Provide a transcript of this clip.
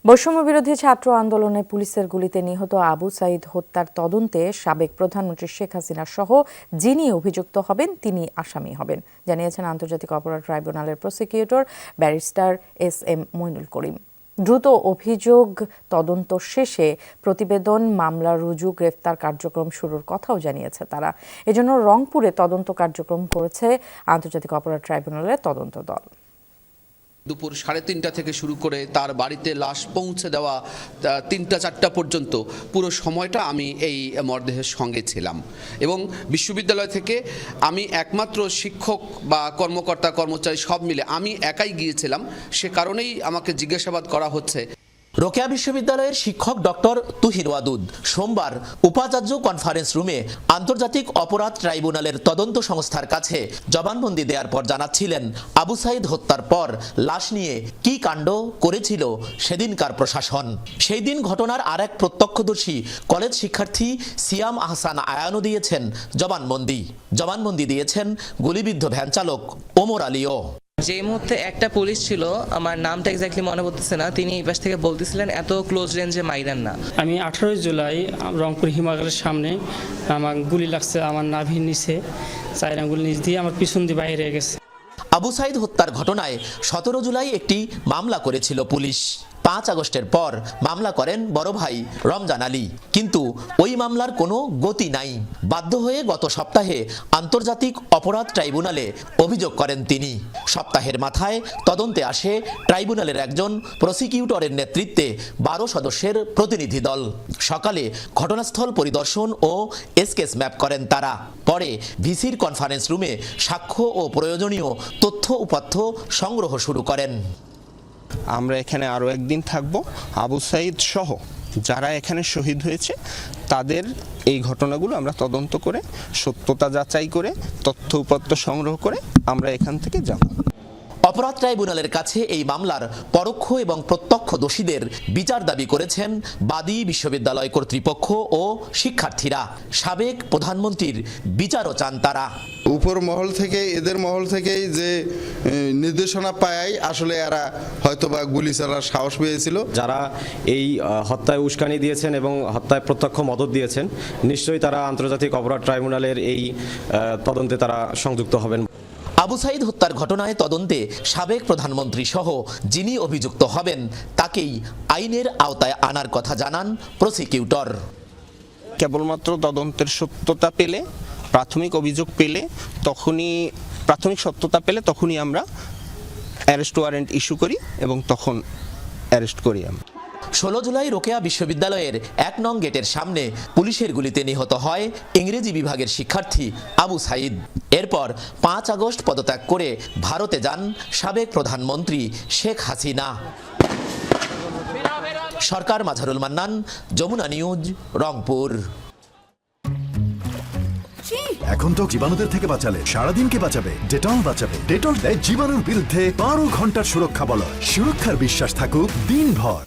বৈষম্য বিরোধী ছাত্র আন্দোলনে পুলিশের গুলিতে নিহত আবু সাঈদ হত্যার তদন্তে সাবেক প্রধানমন্ত্রী শেখ হাসিনা সহ যিনি অভিযুক্ত হবেন তিনি আসামি হবেন, জানিয়েছেন আন্তর্জাতিক অপরাধ ট্রাইব্যুনালের প্রসিকিউটর ব্যারিস্টার এস.এম. মইনুল করিম। দ্রুত অভিযোগ তদন্ত শেষে প্রতিবেদন, মামলা রুজু, গ্রেফতার কার্যক্রম শুরুর কথাও জানিয়েছে তারা। এজন্য রংপুরে তদন্ত কার্যক্রম করেছে আন্তর্জাতিক অপরাধ ট্রাইব্যুনালের তদন্ত দল। দুপুর 3:30 থেকে শুরু করে তার বাড়িতে লাশ পৌঁছে দেওয়া 3টা-4টা পর্যন্ত পুরো সময়টা আমি এই মরদেহের সঙ্গে ছিলাম এবং বিশ্ববিদ্যালয় থেকে আমি একমাত্র শিক্ষক বা কর্মকর্তা কর্মচারী সব মিলে আমি একাই গিয়েছিলাম। সে কারণেই আমাকে জিজ্ঞাসাবাদ করা হচ্ছে। রোকেয়া বিশ্ববিদ্যালয়ের শিক্ষক ডক্টর তুহিন ওয়াদুদ সোমবার উপাচার্য কনফারেন্স রুমে আন্তর্জাতিক অপরাধ ট্রাইব্যুনালের তদন্ত সংস্থার কাছে জবানবন্দি দেওয়ার পর জানাচ্ছিলেন আবু সাঈদ হত্যার পর লাশ নিয়ে কি কাণ্ড করেছিল সেদিনকার প্রশাসন। সেই দিন ঘটনার আরেক প্রত্যক্ষদর্শী কলেজ শিক্ষার্থী সিয়াম আহসান আয়ানও দিয়েছেন জবানবন্দি দিয়েছেন গুলিবিদ্ধ ভ্যান চালক ওমর আলীও। যে মুহূর্তে একটা পুলিশ ছিল, আমার নামটা এক্স্যাক্টলি মনে পড়তেছে না, তিনি এই পাশ থেকে বলতেছিলেন এত ক্লোজ রেঞ্জে মাইরেন না। আমি 18 জুলাই রংপুর হিমাগারের সামনে আমার গুলি লাগছে, আমার নাভির নিচে 4 আঙ্গুল নিচ দিয়ে আমার পিছন দিয়ে বাইরে গেছে। আবু সাঈদ হত্যার ঘটনায় 17 জুলাই একটি মামলা করেছিল পুলিশ। 5 আগস্টের পর মামলা করেন বড় ভাই রমজান আলী, কিন্তু ওই মামলার কোনো গতি নাই। বাধ্য হয়ে গত সপ্তাহে আন্তর্জাতিক অপরাধ ট্রাইব্যুনালে অভিযোগ করেন তিনি। সপ্তাহের মাথায় তদন্তে আসে ট্রাইব্যুনালের একজন প্রসিকিউটরের নেতৃত্বে 12 সদস্যের প্রতিনিধি দল। সকালে ঘটনাস্থল পরিদর্শন ও এসকেস ম্যাপ করেন তারা। পরে ভিসির কনফারেন্স রুমে সাক্ষ্য ও প্রয়োজনীয় তথ্য উপাত্ত সংগ্রহ শুরু করেন। আমরা এখানে আরও একদিন থাকব। আবু সাঈদ সহ যারা এখানে শহীদ হয়েছে তাদের এই ঘটনাগুলো আমরা তদন্ত করে সত্যতা যাচাই করে তথ্য উপাত্ত সংগ্রহ করে আমরা এখান থেকে যাব। অপরাধ ট্রাইব্যুনালের কাছে এই মামলার পরোক্ষ এবং প্রত্যক্ষ দোষীদের বিচার দাবি করেছেন বাদী, বিশ্ববিদ্যালয় কর্তৃপক্ষ ও শিক্ষার্থীরা। সাবেক প্রধানমন্ত্রীর বিচারও চান তারা। উপর মহল থেকে, এদের মহল থেকেই যে নির্দেশনা পায়, আসলে এরা হয়তোবা গুলি চালার সাহস পেয়েছিল। যারা এই হত্যায় উস্কানি দিয়েছেন এবং হত্যায় প্রত্যক্ষ মদত দিয়েছেন, নিশ্চয়ই তারা আন্তর্জাতিক অপরাধ ট্রাইব্যুনালের এই তদন্তে তারা সংযুক্ত হবেন। আবু সাঈদ হত্যার ঘটনায় তদন্তে সাবেক প্রধানমন্ত্রী সহ যিনি অভিযুক্ত হবেন তাকেই আইনের আওতায় আনার কথা জানান প্রসিকিউটর। কেবলমাত্র তদন্তের সত্যতা পেলে, প্রাথমিক অভিযোগ পেলে, প্রাথমিক সত্যতা পেলে তখনই আমরা অ্যারেস্ট ওয়ারেন্ট ইস্যু করি এবং তখন অ্যারেস্ট করি আমরা। 16 জুলাই রোকেয়া বিশ্ববিদ্যালয়ের 1 নং গেটের সামনে পুলিশের গুলিতে নিহত হয় ইংরেজি বিভাগের শিক্ষার্থী আবু সাঈদ। এরপর 5 আগস্ট পদত্যাগ করে ভারতে যান সাবেক প্রধানমন্ত্রী শেখ হাসিনা। সরকার মাঝারুল মান্নান, যমুনা নিউজ, রংপুর। এখন তো জীবাণুদের থেকে বাঁচালে সারাদিন কে বাঁচাবে? ডেটল বাঁচাবে। ডেটল দেয় জীবাণুর বিরুদ্ধে 12 ঘন্টার সুরক্ষা বলয়। সুরক্ষার বিশ্বাস থাকুক দিনভর।